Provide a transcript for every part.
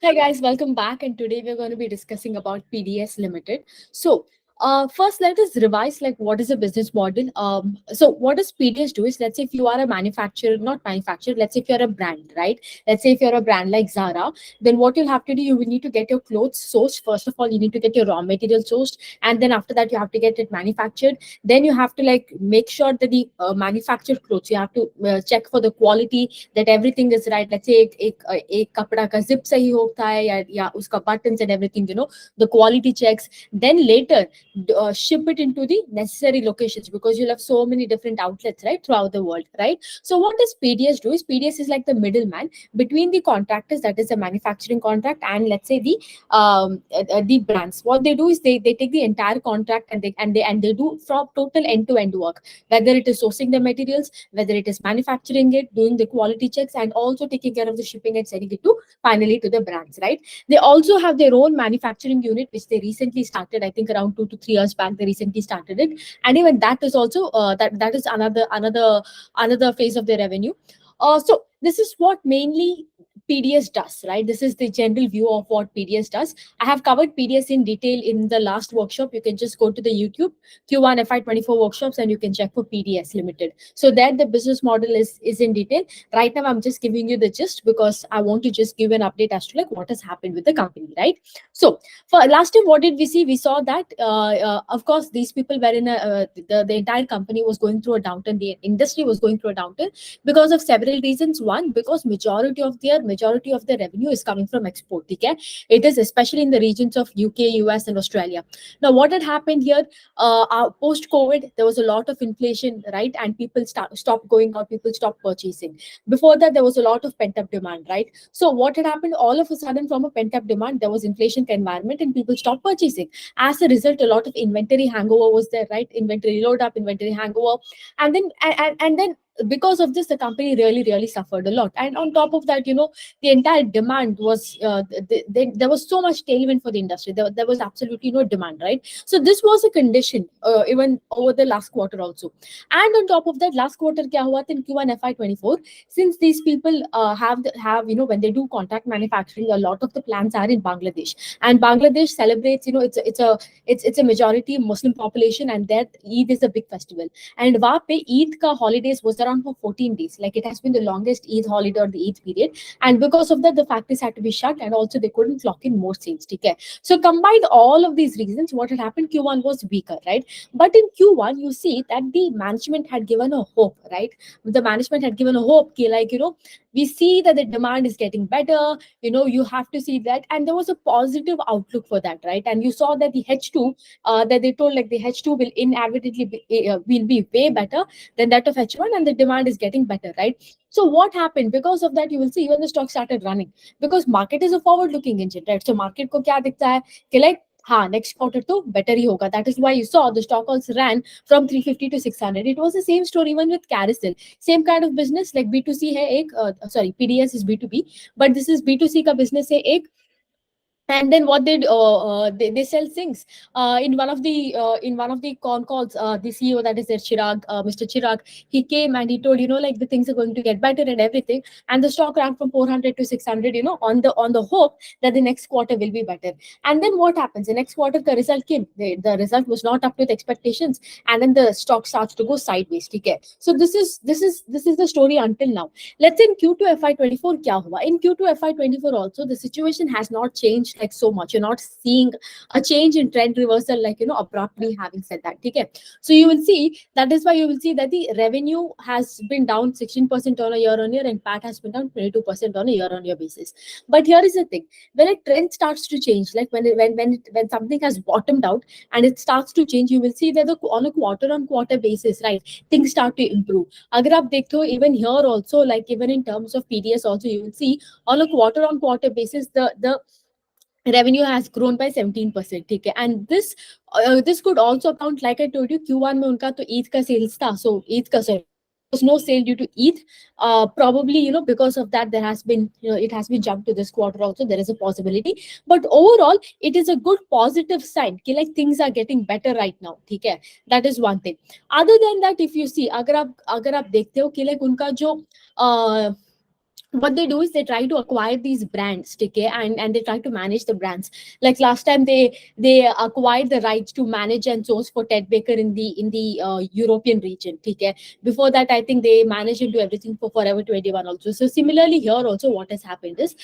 Hi guys, welcome back. And today we're going to be discussing about PDS Limited. First let us revise like what is a business model. So what does PDS do is, let's say if you are a manufacturer, not manufacturer, let's say if you're a brand, right? Let's say if you're a brand like Zara, then what you'll have to do, you will need to get your clothes sourced. First of all, you need to get your raw material sourced, and then after that you have to get it manufactured. Then you have to like make sure that the manufactured clothes, you have to check for the quality, that everything is right. Let's say एक कपड़ा का zip सही होता है या उसका buttons and everything, the quality checks. Then later ship it into the necessary locations, because you'll have so many different outlets, right, throughout the world, right? So what does PDS do is, PDS is like the middleman between the contractors, that is the manufacturing contract, and let's say the brands. What they do is they take the entire contract, and they do from total end to end work, whether it is sourcing the materials, whether it is manufacturing it, doing the quality checks, and also taking care of the shipping and sending it to finally to the brands, right? They also have their own manufacturing unit, which they recently started. I think around 2 to 3 years back, they recently started it, and even that is also that is another phase of their revenue. So this is what mainly PDS does, right? This is the general view of what PDS does. I have covered PDS in detail in the last workshop. You can just go to the YouTube Q1FY24 workshops, and you can check for PDS Limited. So there the business model is in detail. Right now, I'm just giving you the gist because I want to just give an update as to like what has happened with the company, right? So for last time, what did we see? We saw that, of course, these people were in the entire company was going through a downturn. The industry was going through a downturn because of several reasons. One, because majority of their revenue is coming from export. Okay? It is especially in the regions of UK, US, and Australia. Now, what had happened here? Post COVID, there was a lot of inflation, right? And people stopped going out, people stopped purchasing. Before that, there was a lot of pent up demand, right? So what had happened? All of a sudden, from a pent up demand, there was inflation environment, and people stopped purchasing. As a result, a lot of inventory hangover was there, right? Inventory load up, inventory hangover, and then because of this, the company really suffered a lot. And on top of that, the entire demand was there was so much tailwind for the industry. There was absolutely no demand, right? So this was a condition even over the last quarter also. And on top of that, last quarter kya hua in Q1 FY24, since these people have when they do contract manufacturing, a lot of the plants are in Bangladesh, and Bangladesh celebrates, it's a majority Muslim population, and that Eid is a big festival. And वहाँ पे Eid का holidays was around for 14 days. Like, it has been the longest Eid holiday or the Eid period. And because of that, the factories had to be shut, and also they couldn't clock in more sales. Okay? So combined all of these reasons, what had happened, Q1 was weaker, right? But in Q1, you see that the management had given a hope, right? The management had given a hope, like, we see that the demand is getting better, you have to see that. And there was a positive outlook for that, right? And you saw that the H2, that they told like the H2 will inevitably will be way better than that of H1, and the demand is getting better, right? So what happened? Because of that, you will see even the stock started running, because market is a forward looking engine, right? So market ko kya dikhta hai ki like, next quarter to better hi hoga. That is why you saw the stock also ran from 350 to 600. It was the same story even with Carousel. Same kind of business, like B2C hai ek, sorry, PDS is B2B, but this is B2C ka business hai ek. And then what they sell things. In one of the con calls, the CEO, that is their Chirag, Mr. Chirag, he came and he told, like, the things are going to get better and everything, and the stock ran from 400 to 600, on the hope that the next quarter will be better. And then what happens? The next quarter the result came, the result was not up to the expectations, and then the stock starts to go sideways. Okay? So this is the story until now. Let's say in Q2 FY24 kya hua? In Q2 FY24 also, the situation has not changed like so much. You're not seeing a change in trend reversal, like, abruptly. Having said that, okay? So you will see, that is why you will see that the revenue has been down 16% on a year on year, and PAT has been down 22% on a year on year basis. But here is the thing: when a trend starts to change, like when something has bottomed out and it starts to change, you will see that on a quarter on quarter basis, right, things start to improve. Agar aap dekhte ho, even here also, like even in terms of PDS also, you will see on a quarter on quarter basis, the revenue has grown by 17%. Okay? And this could also account, like I told you, Q1 mein unka to Eid ka sales tha. So Eid ka, sorry, there was no sale due to Eid. Probably, because of that, there has been, it has been jumped to this quarter also. There is a possibility. But overall, it is a good positive sign. Ki like things are getting better right now. Okay? That is one thing. Other than that, if you see, agar aap dekhte ho ki like unka jo what they do is they try to acquire these brands, okay, and they try to manage the brands. Like last time they acquired the rights to manage and source for Ted Baker in the European region, okay. Before that, I think they managed into everything for Forever 21 also. So similarly here also, what has happened is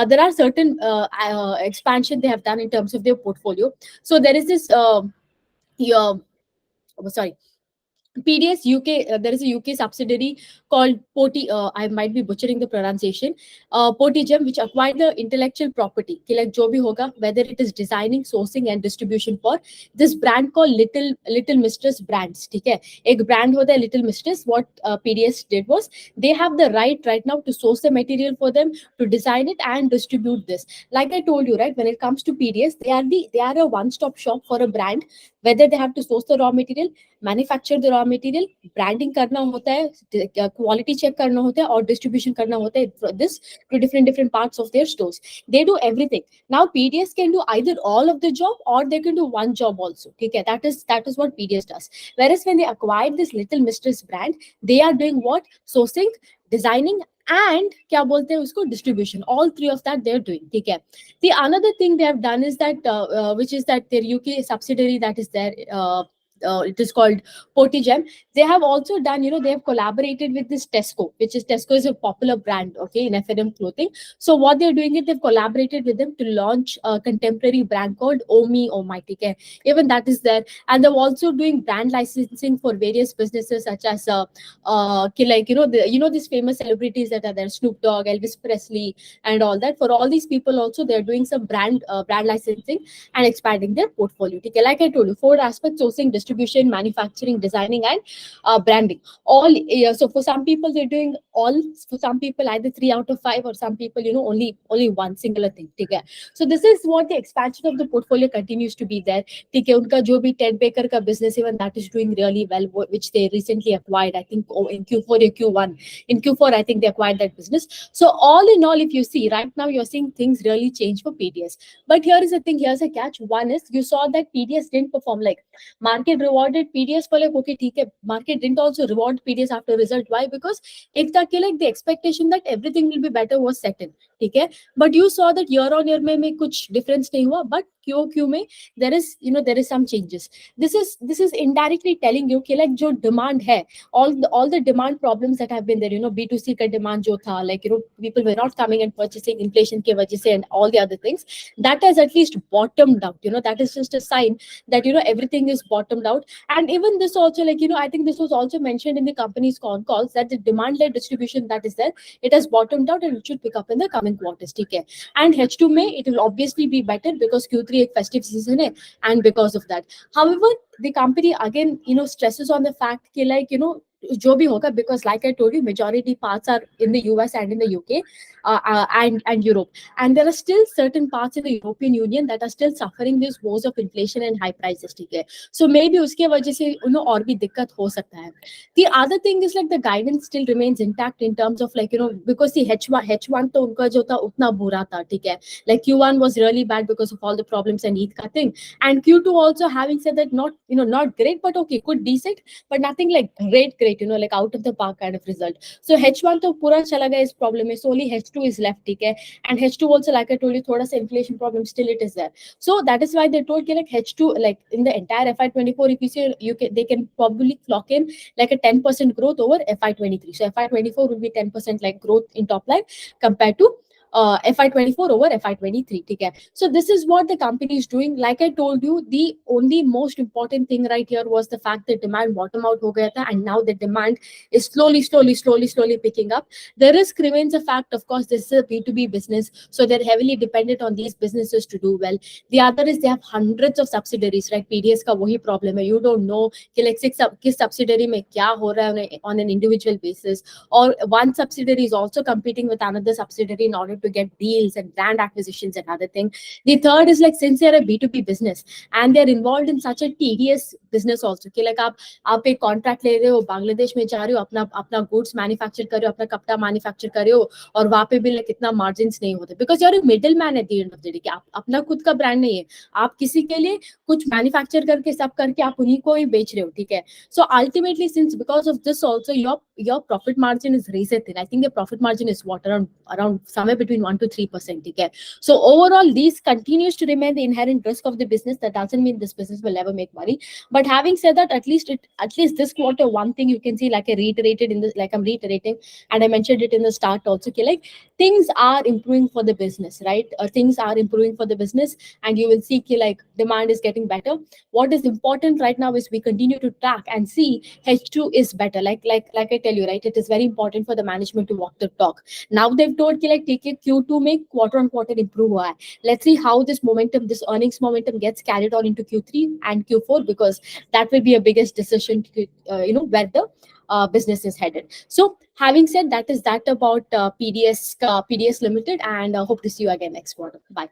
there are certain expansion they have done in terms of their portfolio. So there is this yeah, sorry, PDS UK, there is a UK subsidiary called Poti. I might be butchering the pronunciation. Potigem, which acquired the intellectual property, कि like जो भी होगा, whether it is designing, sourcing, and distribution for this brand called Little Mistress brands. ठीक है, एक brand होता है Little Mistress. What PDS did was they have the right now to source the material for them, to design it and distribute this. Like I told you, right, when it comes to PDS, they are a one-stop shop for a brand. Whether they have to source the raw material, manufacture the raw material, branding करना होता है, quality check करना होता है और distribution करना होता है this to different parts of their stores. They do everything. Now PDS can do either all of the job or they can do one job also, ठीक है. That is what PDS does. Whereas when they acquired this Little Mistress brand, they are doing what? Sourcing, designing, and क्या बोलते हैं उसको, distribution. All three of that they're doing, ठीक है. The another thing they have done is that which is that their UK subsidiary that is there, it is called Potigem. They have also done, they have collaborated with this Tesco, which is Tesco is a popular brand, okay, in F&M clothing. So what they're doing is they've collaborated with them to launch a contemporary brand called Omi Almighty Care. Even that is there, and they're also doing brand licensing for various businesses such as like these famous celebrities that are there, Snoop Dogg, Elvis Presley, and all that. For all these people also, they're doing some brand licensing and expanding their portfolio. Okay? Like I told you, 4 aspects: sourcing, distribution, manufacturing, designing, and branding. All so for some people they're doing all. For some people either 3 out of 5, or some people only one singular thing. Okay? So this is what the expansion of the portfolio continues to be there. ठीक है, उनका जो भी Ted baker का business, even that is doing really well, which they recently acquired, I think in Q4 or Q1. In Q4, I think they acquired that business. So all in all, if you see right now, you're seeing things really change for PDS. But here is the thing, here's a catch. One is you saw that PDS didn't perform. Like market rewarded PDS for like, okay, ठीक है. Market didn't also reward PDS after result. Why? Because एक था कि like the expectation that everything will be better was set in. ठीक है. But you saw that year on year में कुछ difference नहीं हुआ. But QOQ में there is some changes. This is indirectly telling you कि like जो demand है, all the demand problems that have been there, B2C का demand जो था, like people were not coming and purchasing inflation के वजह से and all the other things, that has at least bottomed out. That is just a sign that everything is bottomed out. And even this also, like I think this was also mentioned in the company's con calls, that the demand led distribution that is there, it has bottomed out and it should pick up in the coming quarters. Okay? And H2 May it will obviously be better because Q3 एक festive season है, and because of that. However, the company again stresses on the fact कि like जो भी होगा, because like I told you, majority parts are in the US and in the UK and Europe, and there are still certain parts in the European Union that are still suffering these woes of inflation and high prices. ठीक है, so maybe उसके वजह से और भी दिक्कत हो सकता है. The other thing is like the guidance still remains intact in terms of like because the H1 तो उनका जो था उतना बुरा था. ठीक है, like Q1 was really bad because of all the problems and Eid ka thing, and Q2 also, having said that, not great, but okay, good, decent, but nothing like great, like out of the park kind of result. So H1 तो पूरा चला गया इस problem में, so only H2 is left. ठीक है, and H2 also, like I told you, थोड़ा सा inflation problem still it is there. So that is why they told like H2, like in the entire FY24, if you see, they can probably clock in like a 10% growth over FY23. So FY24 will be 10% like growth in top line compared to FY24 over FY23. Okay? So this is what the company is doing. Like I told you, the only most important thing right here was the fact that demand bottom out ho gaya tha, and now the demand is slowly picking up. The risk remains a fact. Of course, this is a B2B business, so they're heavily dependent on these businesses to do well. The other is they have hundreds of subsidiaries, right? PDS ka wahi problem hai. You don't know कि like किस subsidiary में क्या हो रहा है on an individual basis, or one subsidiary is also competing with another subsidiary in order to get deals and brand acquisitions and other thing. The third is like, since they're a B2B business and they're involved in such a tedious business also, कि like आप एक contract ले रहे हो, बांग्लादेश में जा रहे हो, अपना अपना goods manufacture कर रहे हो, अपना कपड़ा manufacture कर रहे हो, और वहाँ पे भी like इतना margins नहीं होते, because you're a middleman at the end of the day, कि आप अपना खुद का brand नहीं है, आप किसी के लिए कुछ manufacture करके सब करके आप उन्हीं को ही बेच रहे हो, ठीक है. So ultimately, since because of this also, your profit margin is razor thin. I think the profit margin is what, around somewhere between 1 to 3%. Okay. So overall, these continues to remain the inherent risk of the business. That doesn't mean this business will never make money. But having said that, at least this quarter, one thing you can see, like I reiterated in this, like I'm reiterating, and I mentioned it in the start also, okay, like things are improving for the business, right? Things are improving for the business, and you will see okay, like demand is getting better. What is important right now is we continue to track and see H2 is better. Like I tell you, right? It is very important for the management to walk the talk. Now they've told कि like take Q2 make quarter on quarter improve हुआ है. Let's see how this momentum, this earnings momentum gets carried on into Q3 and Q4, because that will be a biggest decision to, where the business is headed. So having said that, is that about PDS Limited, and hope to see you again next quarter. Bye.